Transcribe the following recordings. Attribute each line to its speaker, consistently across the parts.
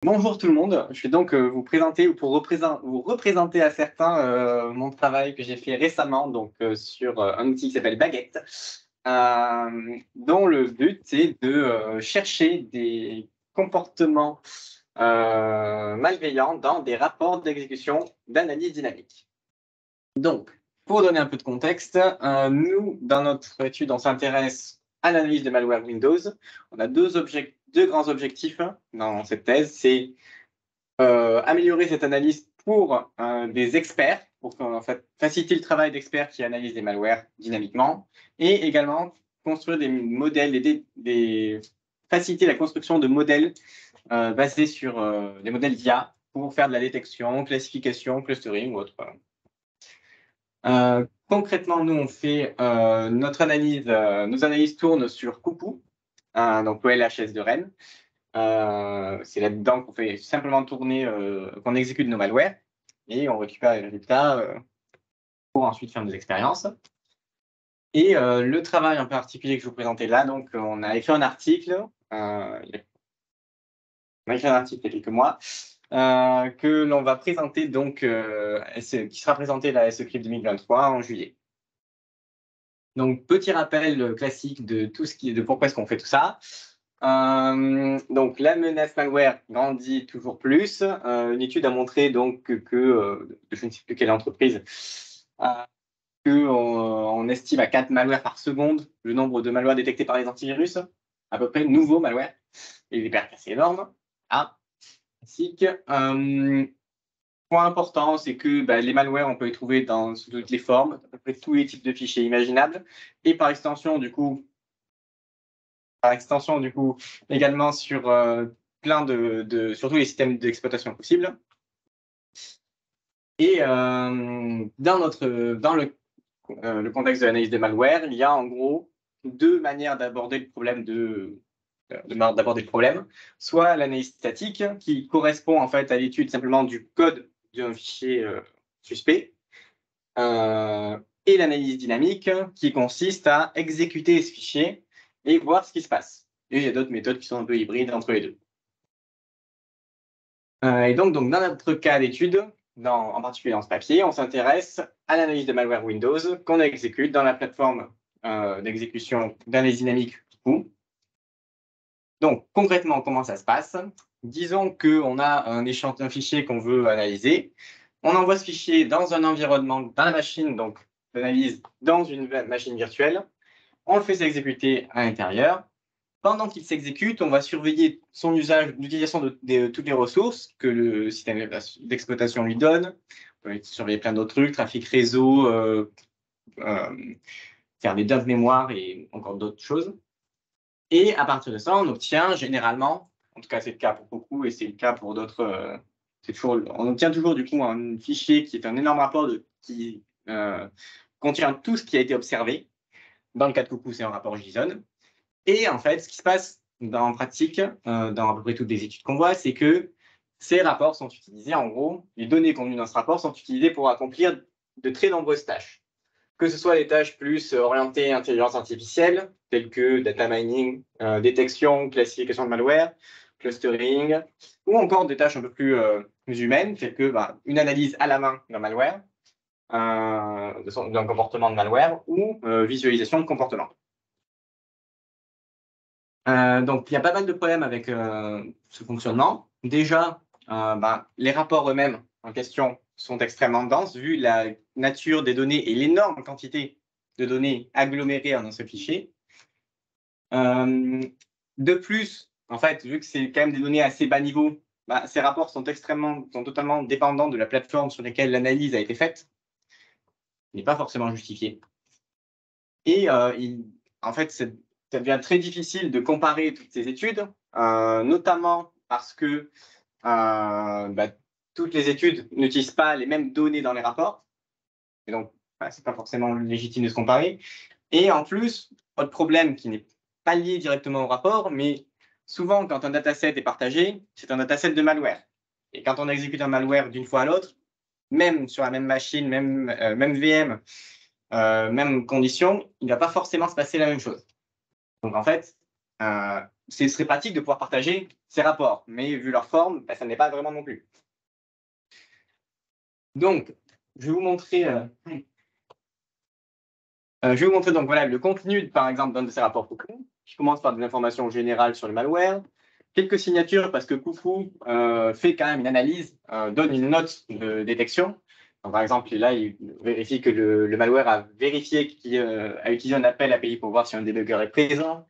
Speaker 1: Bonjour tout le monde, je vais donc vous présenter ou pour vous représenter à certains mon travail que j'ai fait récemment donc sur un outil qui s'appelle Baguette, dont le but c'est de chercher des comportements malveillants dans des rapports d'exécution d'analyse dynamique. Donc, pour donner un peu de contexte, nous, dans notre étude, on s'intéresse à l'analyse de malware Windows. On a deux grands objectifs dans cette thèse, c'est améliorer cette analyse pour des experts, pour en fait, faciliter le travail d'experts qui analysent des malwares dynamiquement, et également construire des modèles, faciliter la construction de modèles basés sur des modèles d'IA pour faire de la détection, classification, clustering ou autre. Concrètement, nous, on fait nos analyses tournent sur Coucou, donc OLHS de Rennes. C'est là-dedans qu'on fait simplement tourner, qu'on exécute nos malwares et on récupère les résultats pour ensuite faire nos expériences. Et le travail en particulier que je vous présentais là, donc on a écrit un article, il y a quelques mois, que l'on va présenter donc, qui sera présenté à la SECRIP 2023 en juillet. Donc petit rappel classique de pourquoi est-ce qu'on fait tout ça. Donc la menace malware grandit toujours plus. Une étude a montré donc que je ne sais plus quelle entreprise, qu'on estime à 4 malwares par seconde le nombre de malwares détectés par les antivirus, à peu près nouveaux malwares, et des pertes assez énormes. Classique. Point important, c'est que les malwares, on peut les trouver sous toutes les formes, à peu près tous les types de fichiers imaginables, et par extension, du coup, également sur sur tous les systèmes d'exploitation possibles. Et dans le contexte de l'analyse des malwares, il y a en gros deux manières d'aborder le problème. Soit l'analyse statique, qui correspond en fait à l'étude simplement du code d'un fichier suspect, et l'analyse dynamique, qui consiste à exécuter ce fichier et voir ce qui se passe. Et il y a d'autres méthodes qui sont un peu hybrides entre les deux. Et donc dans notre cas d'étude, en particulier dans ce papier, on s'intéresse à l'analyse de malware Windows qu'on exécute dans la plateforme d'exécution d'analyse dynamique Coucou. Donc concrètement, comment ça se passe? Disons qu'on a un fichier qu'on veut analyser. On envoie ce fichier dans un environnement, dans la machine, donc d'analyse dans une machine virtuelle. On le fait s'exécuter à l'intérieur. Pendant qu'il s'exécute, on va surveiller son usage, l'utilisation de toutes les ressources que le système d'exploitation lui donne. On peut surveiller plein d'autres trucs, trafic réseau, faire des dumps mémoire et encore d'autres choses. Et à partir de ça, on obtient généralement, en tout cas c'est le cas pour beaucoup et c'est le cas pour d'autres, on obtient toujours du coup un fichier qui est un énorme rapport qui contient tout ce qui a été observé. Dans le cas de Coucou, c'est un rapport JSON. Et en fait, ce qui se passe en pratique, dans à peu près toutes les études qu'on voit, c'est que ces rapports sont utilisés, en gros, les données contenues dans ce rapport sont utilisées pour accomplir de très nombreuses tâches. Que ce soit des tâches plus orientées intelligence artificielle, telles que data mining, détection, classification de malware, clustering, ou encore des tâches un peu plus humaines, telles que une analyse à la main d'un malware, d'un comportement de malware, ou visualisation de comportement. Donc, il y a pas mal de problèmes avec ce fonctionnement. Déjà, les rapports eux-mêmes en question sont extrêmement denses, vu la nature des données et l'énorme quantité de données agglomérées en un seul fichier. De plus, en fait, vu que c'est quand même des données assez bas niveau, ces rapports sont totalement dépendants de la plateforme sur laquelle l'analyse a été faite. Il n'est pas forcément justifié. Et en fait, ça devient très difficile de comparer toutes ces études, notamment parce que toutes les études n'utilisent pas les mêmes données dans les rapports. Et donc, c'est pas forcément légitime de se comparer. Et en plus, autre problème qui n'est pas lié directement au rapport, mais souvent, quand un dataset est partagé, c'est un dataset de malware. Et quand on exécute un malware d'une fois à l'autre, même sur la même machine, même VM, même condition, il ne va pas forcément se passer la même chose. Donc en fait, ce serait pratique de pouvoir partager ces rapports, mais vu leur forme, ça n'est pas vraiment non plus. Donc, je vais vous montrer, donc voilà le contenu, par exemple, d'un de ces rapports Coucou, qui commence par des informations générales sur le malware, quelques signatures parce que Coucou fait quand même une analyse, donne une note de détection. Donc, par exemple, là, il vérifie que le malware a vérifié qu'il a utilisé un appel API pour voir si un débugger est présent.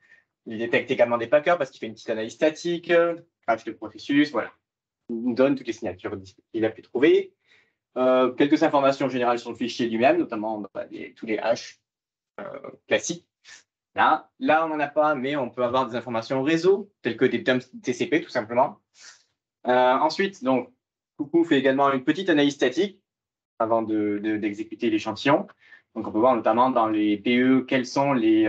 Speaker 1: Il détecte également des packers parce qu'il fait une petite analyse statique, crash le processus, voilà. Il donne toutes les signatures qu'il a pu trouver. Quelques informations générales sur le fichier lui-même, notamment tous les hashes classiques. Là, on n'en a pas, mais on peut avoir des informations réseau, telles que des dumps TCP, tout simplement. Ensuite, donc, Coucou fait également une petite analyse statique avant d'exécuter l'échantillon. Donc, on peut voir notamment dans les PE quelles sont les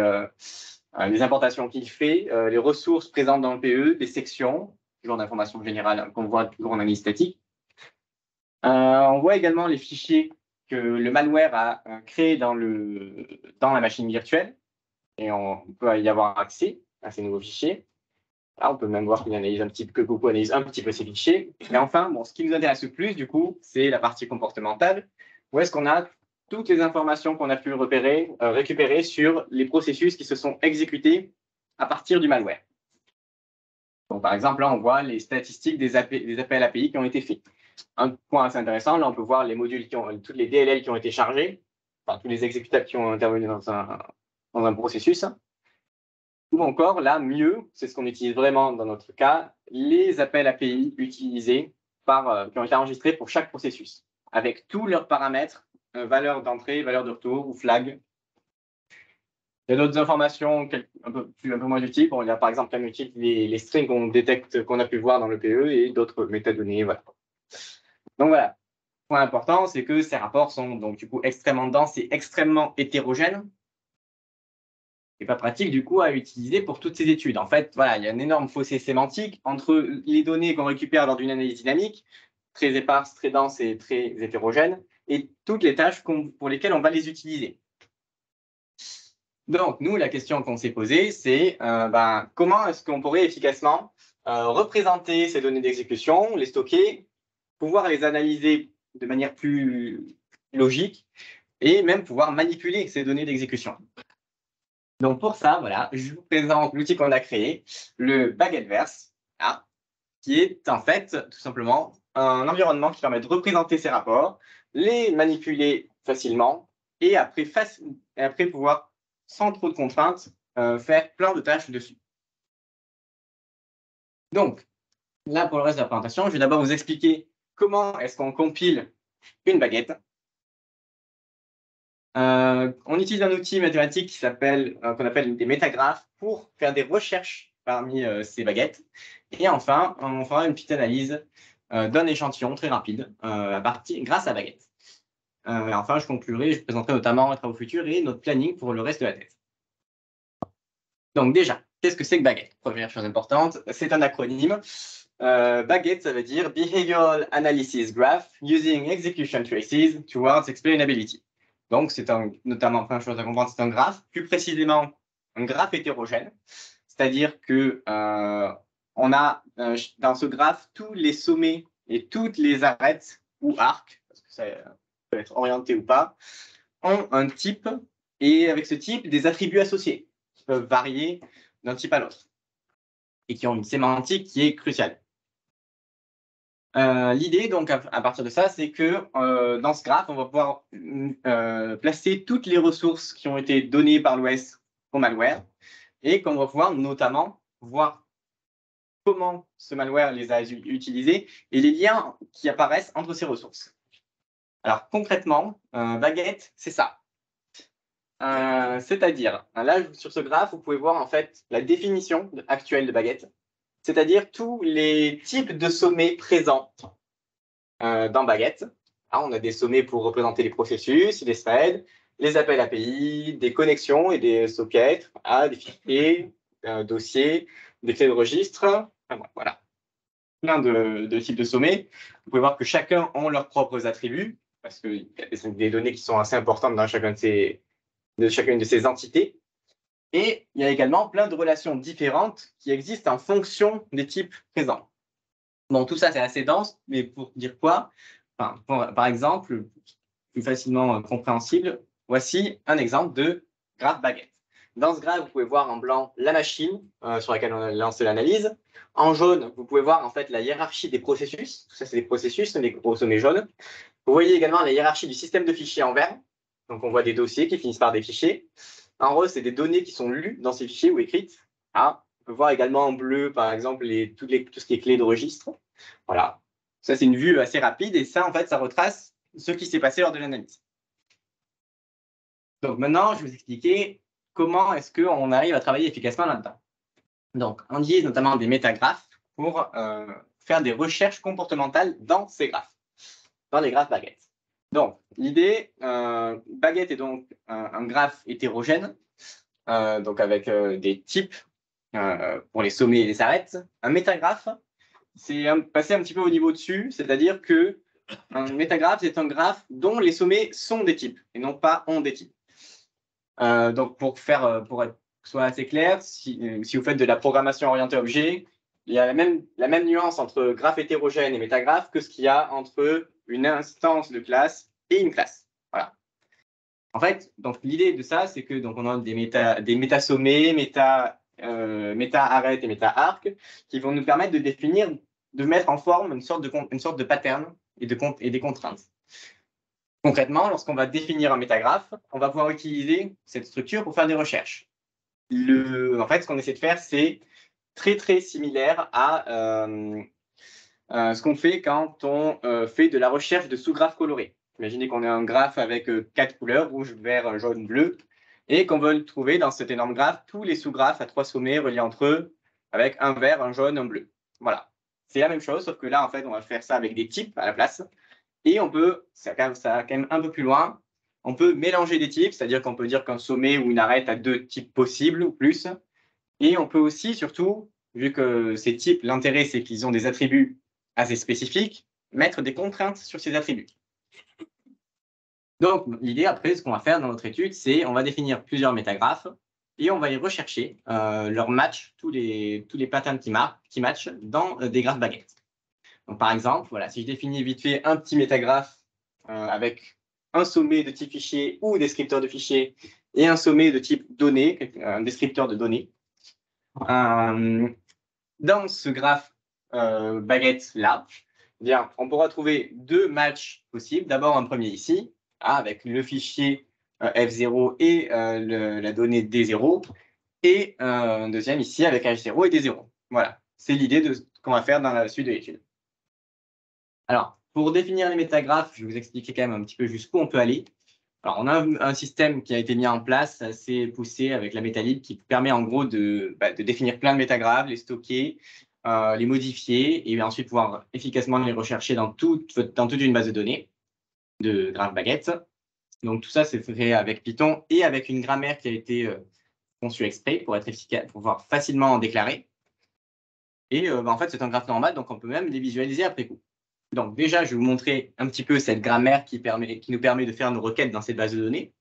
Speaker 1: importations qu'il fait, les ressources présentes dans le PE, les sections, toujours d'informations générales qu'on voit toujours en analyse statique. On voit également les fichiers que le malware a créés dans la machine virtuelle, et on peut y avoir accès à ces nouveaux fichiers. Là, on peut même voir que Coucou analyse un petit peu ces fichiers. Et enfin, ce qui nous intéresse le plus, du coup, c'est la partie comportementale, où est-ce qu'on a toutes les informations qu'on a pu récupérer sur les processus qui se sont exécutés à partir du malware. Donc, par exemple, là, on voit les statistiques des appels API qui ont été faits. Un point assez intéressant, là, on peut voir les modules toutes les DLL qui ont été chargés, enfin, tous les exécutables qui ont intervenu dans un processus. Ou encore, là, mieux, c'est ce qu'on utilise vraiment dans notre cas, les appels API utilisés qui ont été enregistrés pour chaque processus, avec tous leurs paramètres, valeur d'entrée, valeur de retour ou flag. Il y a d'autres informations un peu moins utiles. Il y a par exemple les strings qu'on détecte, qu'on a pu voir dans le PE et d'autres métadonnées. Voilà. Donc voilà, le point important, c'est que ces rapports sont donc du coup extrêmement denses et extrêmement hétérogènes. Et pas pratique du coup à utiliser pour toutes ces études. En fait, voilà, il y a un énorme fossé sémantique entre les données qu'on récupère lors d'une analyse dynamique, très éparses, très denses et très hétérogènes, et toutes les tâches pour lesquelles on va les utiliser. Donc, nous, la question qu'on s'est posée, c'est comment est-ce qu'on pourrait efficacement représenter ces données d'exécution, les stocker, pouvoir les analyser de manière plus logique, et même pouvoir manipuler ces données d'exécution. Donc pour ça, voilà, je vous présente l'outil qu'on a créé, le Baguetteverse, qui est en fait tout simplement un environnement qui permet de représenter ces rapports, les manipuler facilement et après pouvoir, sans trop de contraintes, faire plein de tâches dessus. Donc, là pour le reste de la présentation, je vais d'abord vous expliquer comment est-ce qu'on compile une baguette. On utilise un outil mathématique qu'on appelle des métagraphes pour faire des recherches parmi ces baguettes. Et enfin, on fera une petite analyse d'un échantillon très rapide grâce à baguette. Enfin, je présenterai notamment les travaux futurs et notre planning pour le reste de la thèse. Donc déjà, qu'est-ce que c'est que baguette? Première chose importante, c'est un acronyme. Baguette, ça veut dire Behavioral Analysis Graph Using Execution Traces Towards Explainability. Donc, notamment, première chose à comprendre, c'est un graphe, plus précisément un graphe hétérogène, c'est-à-dire que on a dans ce graphe tous les sommets et toutes les arêtes ou arcs, parce que ça peut être orienté ou pas, ont un type et avec ce type des attributs associés qui peuvent varier d'un type à l'autre et qui ont une sémantique qui est cruciale. L'idée, donc, à partir de ça, c'est que dans ce graphe, on va pouvoir placer toutes les ressources qui ont été données par l'OS au malware et qu'on va pouvoir notamment voir comment ce malware les a utilisés et les liens qui apparaissent entre ces ressources. Alors, concrètement, Baguette, c'est ça. C'est-à-dire, là, sur ce graphe, vous pouvez voir en fait la définition actuelle de Baguette, c'est-à-dire tous les types de sommets présents dans Baguette. Là, on a des sommets pour représenter les processus, les threads, les appels API, des connexions et des sockets, des fichiers, dossiers, des clés de registre. Voilà, plein de types de sommets. Vous pouvez voir que chacun ont leurs propres attributs, parce qu'il y a des données qui sont assez importantes dans chacune de ces entités. Et il y a également plein de relations différentes qui existent en fonction des types présents. Bon, tout ça, c'est assez dense, mais pour dire quoi? Enfin, par exemple, plus facilement compréhensible, voici un exemple de graphe baguette. Dans ce graphe, vous pouvez voir en blanc la machine sur laquelle on a lancé l'analyse. En jaune, vous pouvez voir en fait la hiérarchie des processus. Tout ça, c'est des processus, des gros sommets jaunes. Vous voyez également la hiérarchie du système de fichiers en vert. Donc, on voit des dossiers qui finissent par des fichiers. En rose, c'est des données qui sont lues dans ces fichiers ou écrites. Ah, on peut voir également en bleu, par exemple, tout ce qui est clé de registre. Voilà. Ça, c'est une vue assez rapide et ça, en fait, ça retrace ce qui s'est passé lors de l'analyse. Donc, maintenant, je vais vous expliquer comment est-ce qu'on arrive à travailler efficacement là-dedans. Donc, on utilise notamment des métagraphes pour faire des recherches comportementales dans ces graphes, dans les graphes baguettes. Donc, l'idée, baguette est donc un graphe hétérogène, donc avec des types pour les sommets et les arêtes. Un métagraphe, c'est passer un petit peu au niveau dessus, c'est-à-dire que un métagraphe, c'est un graphe dont les sommets sont des types et non pas ont des types. Donc, pour être soit assez clair, si vous faites de la programmation orientée objet, il y a la même nuance entre graphe hétérogène et métagraphe que ce qu'il y a entre une instance de classe et une classe. Voilà. En fait, donc l'idée de ça, c'est que donc on a des méta-sommets, méta-arêtes et méta-arcs qui vont nous permettre de définir, de mettre en forme une sorte de pattern et des contraintes. Concrètement, lorsqu'on va définir un métagraphe, on va pouvoir utiliser cette structure pour faire des recherches. En fait, ce qu'on essaie de faire, c'est très, très similaire à ce qu'on fait quand on fait de la recherche de sous-graphes colorés. Imaginez qu'on a un graphe avec 4 couleurs, rouge, vert, jaune, bleu, et qu'on veut trouver dans cet énorme graphe tous les sous-graphes à 3 sommets reliés entre eux avec un vert, un jaune, un bleu. Voilà. C'est la même chose, sauf que là, en fait, on va faire ça avec des types à la place. Et on peut, ça va quand même un peu plus loin, on peut mélanger des types, c'est-à-dire qu'on peut dire qu'un sommet ou une arête a 2 types possibles ou plus. Et on peut aussi, surtout, vu que ces types, l'intérêt, c'est qu'ils ont des attributs assez spécifiques, mettre des contraintes sur ces attributs. Donc, l'idée, après, ce qu'on va faire dans notre étude, c'est on va définir plusieurs métagraphes et on va y rechercher leur match, tous les patterns qui matchent dans des graphes baguettes. Donc, par exemple, voilà, si je définis vite fait un petit métagraphe avec un sommet de type fichier ou descripteur de fichier et un sommet de type données, un descripteur de données, dans ce graphe baguette-là, eh bien, on pourra trouver 2 matchs possibles. D'abord, un premier ici, avec le fichier F0 et la donnée D0, et un deuxième ici avec H0 et D0. Voilà, c'est l'idée de ce qu'on va faire dans la suite de l'étude. Alors, pour définir les métagraphes, je vais vous expliquer quand même un petit peu jusqu'où on peut aller. Alors, on a un système qui a été mis en place assez poussé avec la MetaLib qui permet en gros de définir plein de métagraphes, les stocker, les modifier et ensuite pouvoir efficacement les rechercher dans toute une base de données de graphes baguettes. Donc, tout ça, c'est fait avec Python et avec une grammaire qui a été conçue exprès pour être efficace, pour pouvoir facilement en déclarer. Et en fait, c'est un graphe normal, donc on peut même les visualiser après coup. Donc déjà, je vais vous montrer un petit peu cette grammaire qui nous permet de faire nos requêtes dans cette base de données.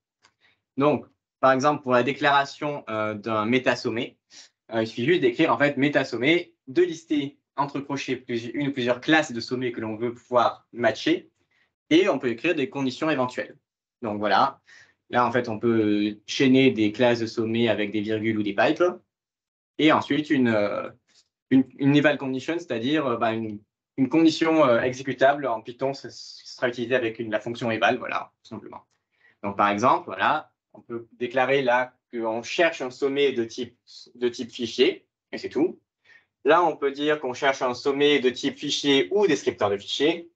Speaker 1: Donc, par exemple, pour la déclaration d'un métasommet, il suffit juste d'écrire en fait métasommet, de lister entre crochets une ou plusieurs classes de sommets que l'on veut pouvoir matcher, et on peut écrire des conditions éventuelles. Donc voilà, là en fait, on peut chaîner des classes de sommets avec des virgules ou des pipes, et ensuite une eval condition, c'est-à-dire une condition exécutable en Python, ce sera utilisé avec la fonction eval, voilà, tout simplement. Donc, par exemple, voilà, on peut déclarer là qu'on cherche un sommet de type fichier, et c'est tout. Là, on peut dire qu'on cherche un sommet de type fichier ou descripteur de fichier.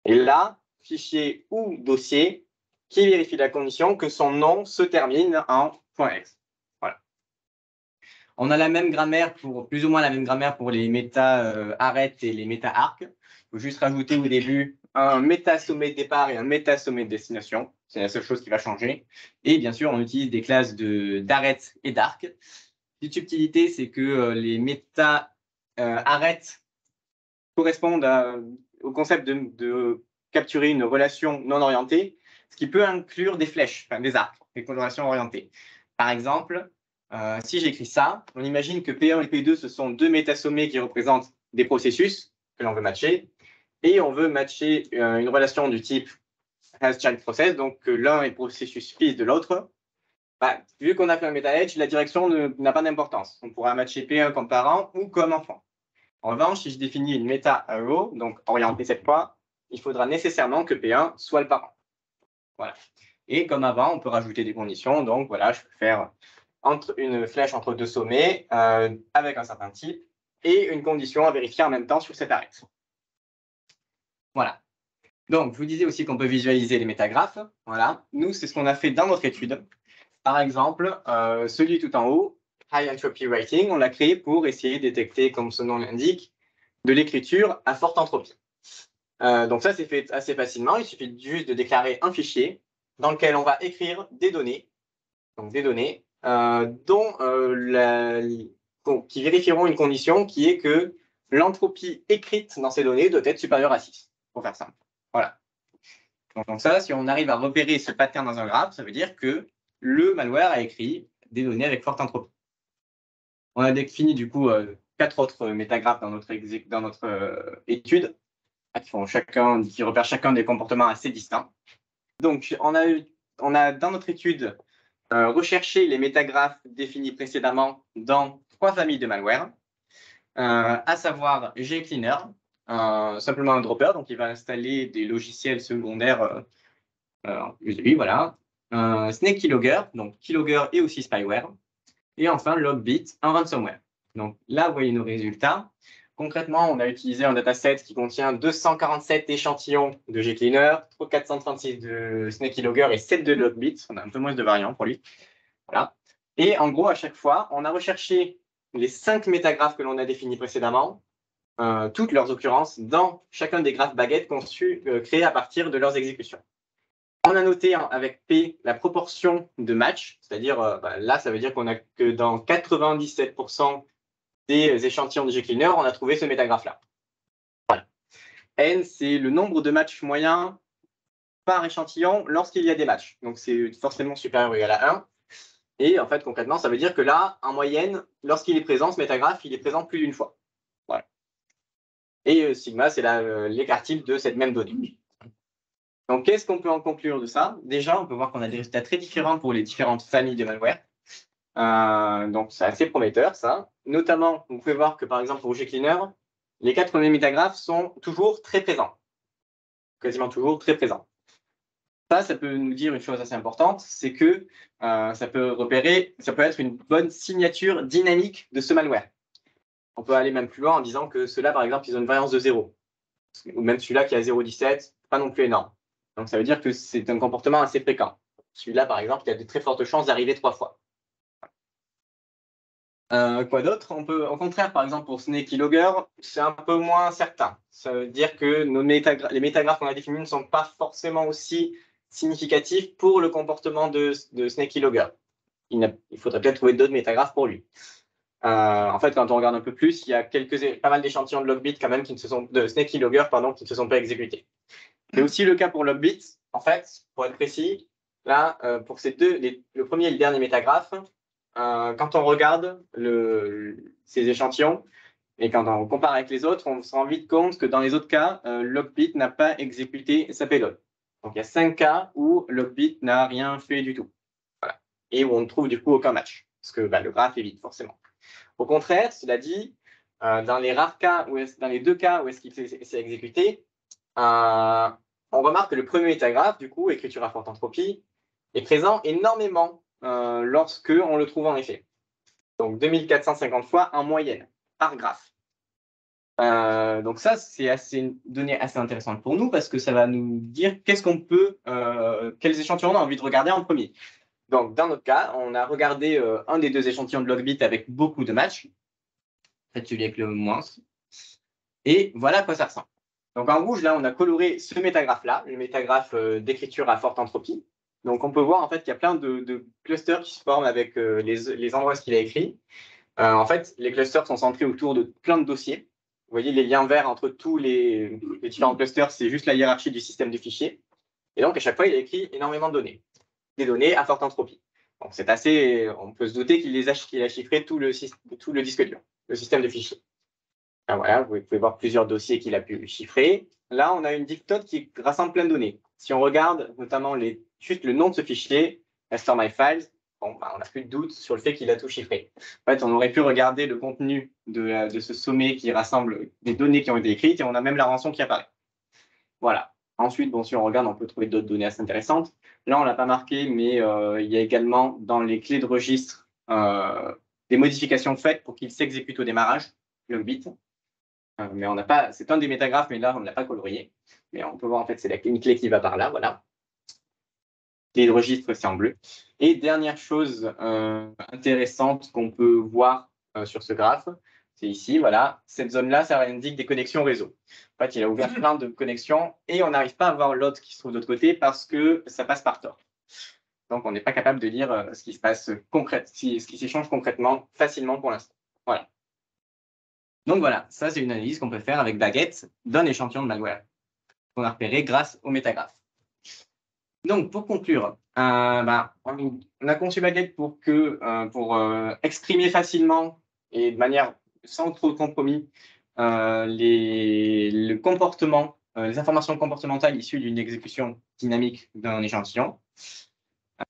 Speaker 1: Et là, fichier ou dossier qui vérifie la condition que son nom se termine en .exe. Voilà. On a la même grammaire plus ou moins la même grammaire pour les méta-arêtes et les méta-arcs. Il faut juste rajouter au début un méta-sommet de départ et un méta-sommet de destination. C'est la seule chose qui va changer. Et bien sûr, on utilise des classes d'arêtes et d'arcs. Petite subtilité, c'est que les méta-arêtes correspondent au concept de capturer une relation non orientée, ce qui peut inclure des flèches, enfin des arcs, des relations orientées. Par exemple, si j'écris ça, on imagine que P1 et P2, ce sont deux métasommés qui représentent des processus que l'on veut matcher. Et on veut matcher une relation du type has-child process, donc que l'un est processus fils de l'autre. Bah, vu qu'on a fait un meta-edge, la direction n'a pas d'importance. On pourra matcher P1 comme parent ou comme enfant. En revanche, si je définis une meta-arrow, donc orientée cette fois, il faudra nécessairement que P1 soit le parent. Voilà. Et comme avant, on peut rajouter des conditions. Donc voilà, je peux faire une flèche entre deux sommets avec un certain type et une condition à vérifier en même temps sur cet arrêt. Voilà. Donc, je vous disais aussi qu'on peut visualiser les métagraphes. Voilà. Nous, c'est ce qu'on a fait dans notre étude. Par exemple, celui tout en haut, High Entropy Writing, on l'a créé pour essayer de détecter, comme son nom l'indique, de l'écriture à forte entropie. Donc ça, c'est fait assez facilement. Il suffit juste de déclarer un fichier dans lequel on va écrire des données, donc des données qui vérifieront une condition qui est que l'entropie écrite dans ces données doit être supérieure à 6, pour faire simple. Voilà. Donc ça, si on arrive à repérer ce pattern dans un graphe, ça veut dire que le malware a écrit des données avec forte entropie. On a défini du coup 4 autres métagraphes dans notre étude qui repèrent chacun des comportements assez distincts. Donc on a dans notre étude recherché les métagraphes définis précédemment dans 3 familles de malware, à savoir Gcleaner, simplement un dropper, donc il va installer des logiciels secondaires lui, voilà. Snake Keylogger, donc Keylogger et aussi spyware. Et enfin Logbit, un ransomware. Donc là, vous voyez nos résultats. Concrètement, on a utilisé un dataset qui contient 247 échantillons de Gcleaner, 436 de Snake Keylogger et 7 de Logbit. On a un peu moins de variants pour lui. Voilà. Et en gros, à chaque fois, on a recherché les 5 métagraphes que l'on a définis précédemment, toutes leurs occurrences dans chacun des graphes baguettes conçus, créés à partir de leurs exécutions. On a noté avec P la proportion de match, c'est-à-dire là, ça veut dire qu'on a que dans 97% des échantillons de Gcleaner, on a trouvé ce métagraphe-là. Voilà. N, c'est le nombre de matchs moyens par échantillon lorsqu'il y a des matchs. Donc, c'est forcément supérieur ou égal à 1. Et en fait, concrètement, ça veut dire que là, en moyenne, lorsqu'il est présent, ce métagraphe, il est présent plus d'une fois. Voilà. Et sigma, c'est l'écart type de cette même donnée. Donc, qu'est-ce qu'on peut en conclure de ça? Déjà, on peut voir qu'on a des résultats très différents pour les différentes familles de malware. Donc, c'est assez prometteur, ça. Notamment, vous pouvez voir que, par exemple, pour Gcleaner, les 4 premiers métagraphes sont toujours très présents. Quasiment toujours très présents. Ça peut nous dire une chose assez importante, c'est que ça peut être une bonne signature dynamique de ce malware. On peut aller même plus loin en disant que ceux-là, par exemple, ils ont une variance de 0. Ou même celui-là qui a 0,17, pas non plus énorme. Donc, ça veut dire que c'est un comportement assez fréquent. Celui-là, par exemple, il a de très fortes chances d'arriver 3 fois. Quoi d'autre? On peut, au contraire, par exemple, pour Snake Keylogger, c'est un peu moins certain. Ça veut dire que les métagraphes qu'on a définis ne sont pas forcément aussi significatifs pour le comportement de Snake Keylogger. Il faudrait peut-être trouver d'autres métagraphes pour lui. En fait, quand on regarde un peu plus, il y a pas mal d'échantillons de Logbit quand même de Snake Keylogger, qui ne se sont pas exécutés. C'est aussi le cas pour Logbit. En fait, pour être précis, là, pour ces le premier et le dernier métagraphe, quand on regarde ces échantillons et quand on compare avec les autres, on se rend vite compte que dans les autres cas, Logbit n'a pas exécuté sa payload. Donc, il y a 5 cas où Logbit n'a rien fait du tout. Voilà. Et où on ne trouve du coup aucun match, parce que le graphe est vide, forcément. Au contraire, cela dit, dans les rares cas, dans les 2 cas où est-ce qu'il s'est exécuté, on remarque que le premier métagraphe, du coup, écriture à forte entropie, est présent énormément lorsque on le trouve en effet. Donc 2450 fois en moyenne par graphe. Donc ça, c'est une donnée assez intéressante pour nous parce que ça va nous dire quels échantillons on a envie de regarder en premier. Donc dans notre cas, on a regardé un des 2 échantillons de Logbit avec beaucoup de matchs. En fait, celui avec le moins. Et voilà à quoi ça ressemble. Donc en rouge, là, on a coloré ce métagraphe-là, le métagraphe d'écriture à forte entropie. Donc on peut voir en fait qu'il y a plein de clusters qui se forment avec les endroits qu'il a écrits. En fait, les clusters sont centrés autour de plein de dossiers. Vous voyez les liens verts entre tous les différents clusters, c'est juste la hiérarchie du système du fichier. Et donc à chaque fois, il a écrit énormément de données, des données à forte entropie. Donc, c'est assez, on peut se douter qu'il a chiffré tout le disque dur, le système de fichiers. Ah, voilà, vous pouvez voir plusieurs dossiers qu'il a pu chiffrer. Là, on a une dictode qui rassemble plein de données. Si on regarde notamment juste le nom de ce fichier, Store My Files, bon, bah, on n'a plus de doute sur le fait qu'il a tout chiffré. En fait, on aurait pu regarder le contenu de ce sommet qui rassemble des données qui ont été écrites et on a même la rançon qui apparaît. Voilà. Ensuite, bon, si on regarde, on peut trouver d'autres données assez intéressantes. Là, on ne l'a pas marqué, mais il y a également dans les clés de registre des modifications faites pour qu'il s'exécute au démarrage, le bit. Mais on n'a pas, c'est un des métagraphes, mais là, on ne l'a pas colorié. Mais on peut voir, en fait, c'est une clé qui va par là, voilà. Clé de registre, c'est en bleu. Et dernière chose intéressante qu'on peut voir sur ce graphe, c'est ici, voilà. Cette zone-là, ça indique des connexions réseau. En fait, il a ouvert plein de connexions et on n'arrive pas à voir l'autre qui se trouve de l'autre côté parce que ça passe par Tor. Donc, on n'est pas capable de lire ce qui se passe concrètement, ce qui s'échange concrètement, facilement pour l'instant. Voilà. Donc voilà, ça c'est une analyse qu'on peut faire avec Baguette d'un échantillon de malware qu'on a repéré grâce au métagraphe. Donc pour conclure, on a conçu Baguette pour exprimer facilement et de manière sans trop de compromis le comportement, les informations comportementales issues d'une exécution dynamique d'un échantillon.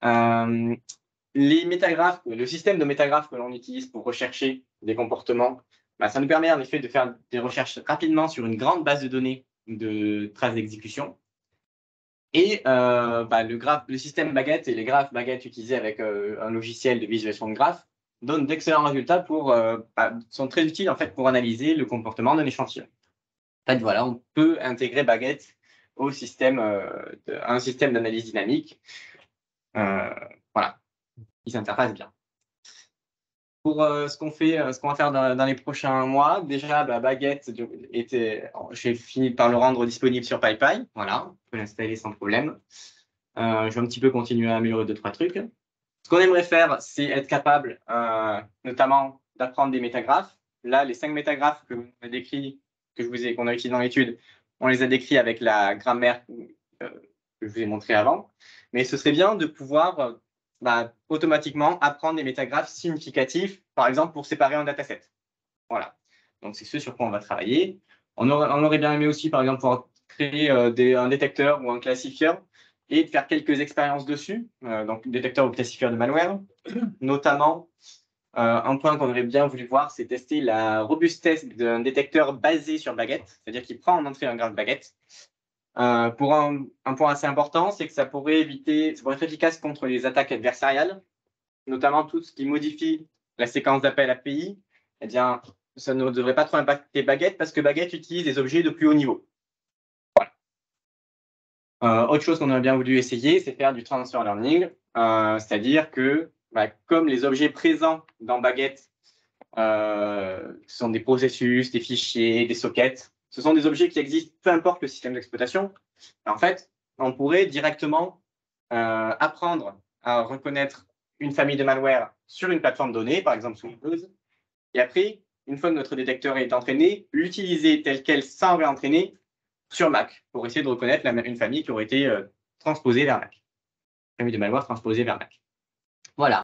Speaker 1: Les métagraphes, le système de métagraphes que l'on utilise pour rechercher des comportements, ça nous permet en effet de faire des recherches rapidement sur une grande base de données de traces d'exécution. Et le système Baguette et les graphes Baguette utilisés avec un logiciel de visualisation de graphes donnent d'excellents résultats sont très utiles en fait pour analyser le comportement d'un échantillon. En fait, voilà, on peut intégrer Baguette au système, un système d'analyse dynamique. Voilà, qui s'interface bien. Pour ce qu'on va faire dans les prochains mois, déjà, Baguette j'ai fini par le rendre disponible sur PyPy. Voilà, on peut l'installer sans problème. Je vais un petit peu continuer à améliorer 2-3 trucs. Ce qu'on aimerait faire, c'est être capable, notamment, d'apprendre des métagraphes. Là, les 5 métagraphes qu'on a utilisés dans l'étude, on les a décrits avec la grammaire que je vous ai montré avant. Mais ce serait bien de pouvoir automatiquement apprendre des métagraphes significatifs, par exemple pour séparer un dataset. Voilà. Donc c'est ce sur quoi on va travailler. On aurait bien aimé aussi, par exemple, pouvoir créer un détecteur ou un classifieur et de faire quelques expériences dessus, donc détecteur ou classifieur de malware. Notamment, un point qu'on aurait bien voulu voir, c'est tester la robustesse d'un détecteur basé sur Baguette, c'est-à-dire qui prend en entrée un graphe Baguette. Pour un point assez important, c'est que ça pourrait être efficace contre les attaques adversariales, notamment tout ce qui modifie la séquence d'appel API. Eh bien, ça ne devrait pas trop impacter Baguette parce que Baguette utilise des objets de plus haut niveau. Voilà. Autre chose qu'on aurait bien voulu essayer, c'est faire du transfer learning, c'est-à-dire que comme les objets présents dans Baguette sont des processus, des fichiers, des sockets, ce sont des objets qui existent peu importe le système d'exploitation. En fait, on pourrait directement apprendre à reconnaître une famille de malware sur une plateforme donnée, par exemple sous Windows, et après, une fois que notre détecteur est entraîné, l'utiliser tel quel sans réentraîner sur Mac pour essayer de reconnaître une famille qui aurait été transposée vers Mac. Famille de malware transposée vers Mac. Voilà.